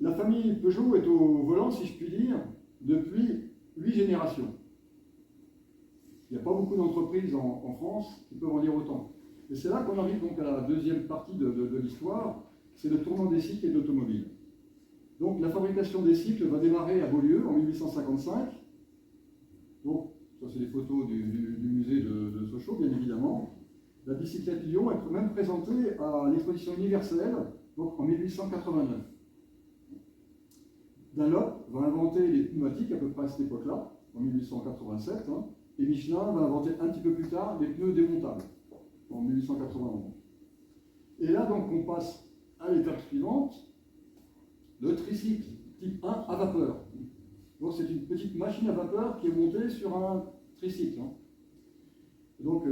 La famille Peugeot est au volant, si je puis dire, depuis 8 générations. Il n'y a pas beaucoup d'entreprises en France qui peuvent en dire autant. Et c'est là qu'on arrive donc à la deuxième partie de l'histoire, c'est le tournant des cycles et de l'automobile. Donc la fabrication des cycles va démarrer à Beaulieu en 1855. Donc, ça c'est des photos du musée de Sochaux, bien évidemment. La bicyclette Lyon est même présentée à l'exposition universelle, donc en 1889. Dunlop va inventer les pneumatiques à peu près à cette époque-là, en 1887, hein, et Michelin va inventer un petit peu plus tard les pneus démontables, en 1891. Et là, donc, on passe à l'étape suivante, le tricycle type 1 à vapeur. Donc, c'est une petite machine à vapeur qui est montée sur un tricycle. Hein. Donc,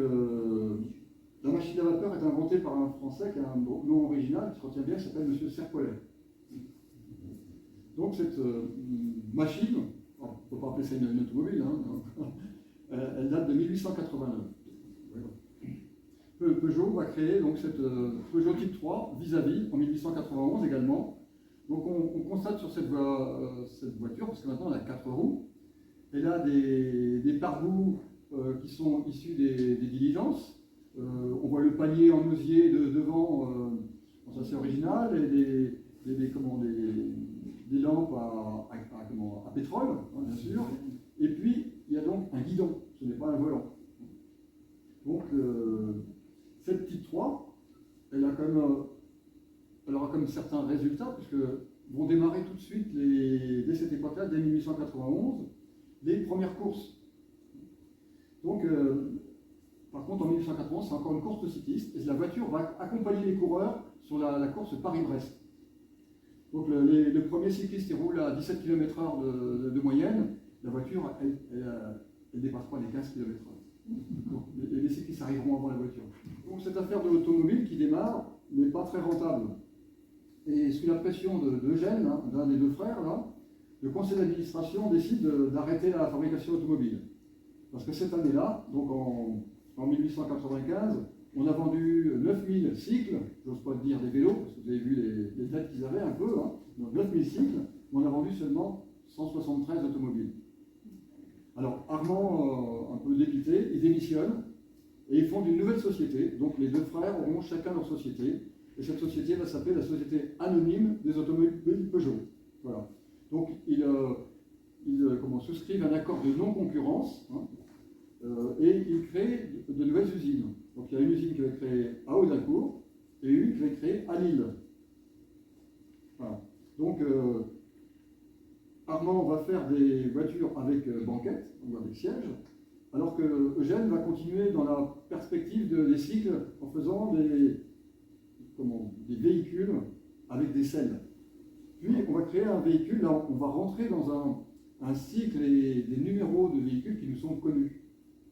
la machine à vapeur est inventée par un Français qui a un nom original qui se retient bien, qui s'appelle M. Serpollet. Donc cette machine, on ne peut pas appeler ça une automobile, hein, elle date de 1889. Peugeot va créer donc cette Peugeot Type 3 vis-à-vis en 1891 également. Donc on constate sur cette voiture, parce que maintenant elle a 4 roues, elle a des pare-boues qui sont issus des diligences. On voit le panier en osier devant, ça c'est original, et des lampes à pétrole, hein, bien sûr. Et puis, il y a donc un guidon, ce n'est pas un volant. Donc, cette Type 3, elle aura comme certains résultats, puisque vont démarrer tout de suite, dès cette époque-là, dès 1891, les premières courses. Donc, par contre, en 1891, c'est encore une course cycliste, et la voiture va accompagner les coureurs sur la course Paris-Brest. Donc le premier cycliste il roule à 17 km/h de moyenne, la voiture, elle ne dépasse pas les 15 km/h. Les cyclistes arriveront avant la voiture. Donc cette affaire de l'automobile qui démarre n'est pas très rentable. Et sous la pression d'Eugène, hein, d'un des deux frères, là, le conseil d'administration décide d'arrêter la fabrication automobile. Parce que cette année-là, donc en 1895, on a vendu 9000 cycles, j'ose pas dire des vélos, parce que vous avez vu les dates qu'ils avaient un peu, hein, donc 9000 cycles, mais on a vendu seulement 173 automobiles. Alors Armand, un peu dépité, il démissionne et ils fondent une nouvelle société, donc les deux frères auront chacun leur société, et cette société va s'appeler la Société Anonyme des Automobiles Peugeot. Voilà. Donc ils souscrivent un accord de non-concurrence, hein, et ils créent de nouvelles usines. Donc il y a une usine qui va être créée à Audincourt et une qui va être créée à Lille. Voilà. Donc Armand va faire des voitures avec banquette, donc avec siège, alors que Eugène va continuer dans la perspective des cycles en faisant des véhicules avec des selles. Puis on va créer un véhicule, là on va rentrer dans un cycle et des numéros de véhicules qui nous sont connus.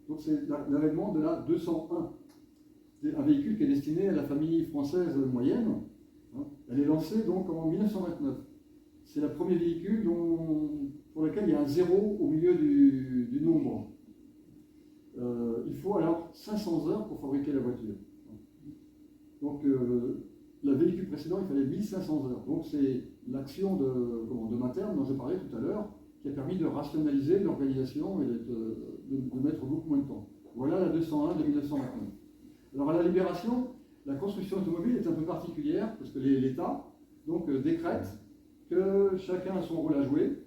Donc c'est l'avènement de la 201. C'est un véhicule qui est destiné à la famille française moyenne. Hein. Elle est lancée donc en 1929. C'est le premier véhicule pour lequel il y a un zéro au milieu du nombre. Il faut alors 500 heures pour fabriquer la voiture. Donc le véhicule précédent, il fallait 1500 heures. Donc c'est l'action de Materne dont je parlais tout à l'heure qui a permis de rationaliser l'organisation et de mettre beaucoup moins de temps. Voilà la 201 de 1929. Alors à la Libération, la construction automobile est un peu particulière parce que l'État décrète que chacun a son rôle à jouer.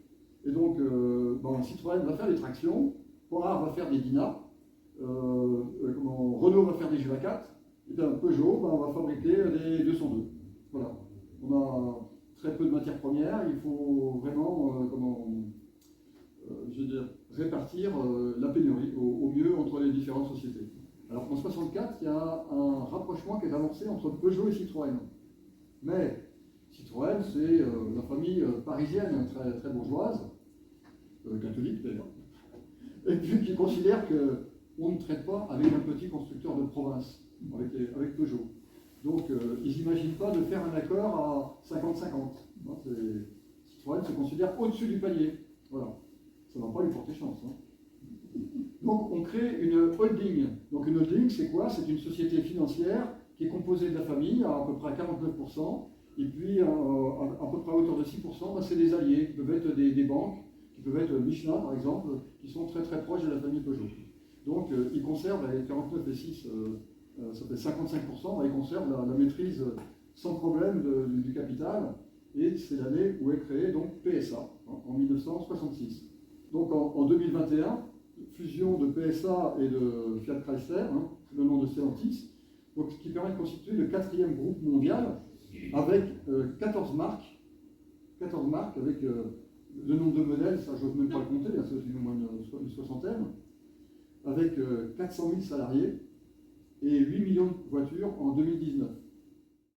Et donc Citroën va faire des tractions, Panhard va faire des Dyna, Renault va faire des GA4, et bien Peugeot, on va fabriquer des 202. Voilà. On a très peu de matières premières, il faut vraiment répartir la pénurie au mieux entre les différentes sociétés. Alors en 1964, il y a un rapprochement qui est amorcé entre Peugeot et Citroën. Mais Citroën, c'est la famille parisienne, très, très bourgeoise, catholique d'ailleurs, et puis qui considère qu'on ne traite pas avec un petit constructeur de province, avec Peugeot. Donc ils n'imaginent pas de faire un accord à 50-50. Hein, Citroën se considère au-dessus du panier. Voilà. Ça ne va pas lui porter chance. Hein. Donc on crée une holding. Donc une holding, c'est quoi? C'est une société financière qui est composée de la famille à peu près 49%, Et puis, à peu près à hauteur de 6%, bah, c'est des alliés, qui peuvent être des banques, qui peuvent être Michelin, par exemple, qui sont très très proches de la famille Peugeot. Donc, ils conservent, avec 49 et 6, ça fait 55%, bah, ils conservent la maîtrise sans problème du capital. Et c'est l'année où est créé donc PSA, en 1966. Donc, en 2021, fusion de PSA et de Fiat Chrysler, le nom de Stellantis, donc, ce qui permet de constituer le 4e groupe mondial avec 14 marques avec le nombre de modèles, ça j'ose même pas le compter, c'est au moins une soixantaine, avec 400 000 salariés et 8 millions de voitures en 2019.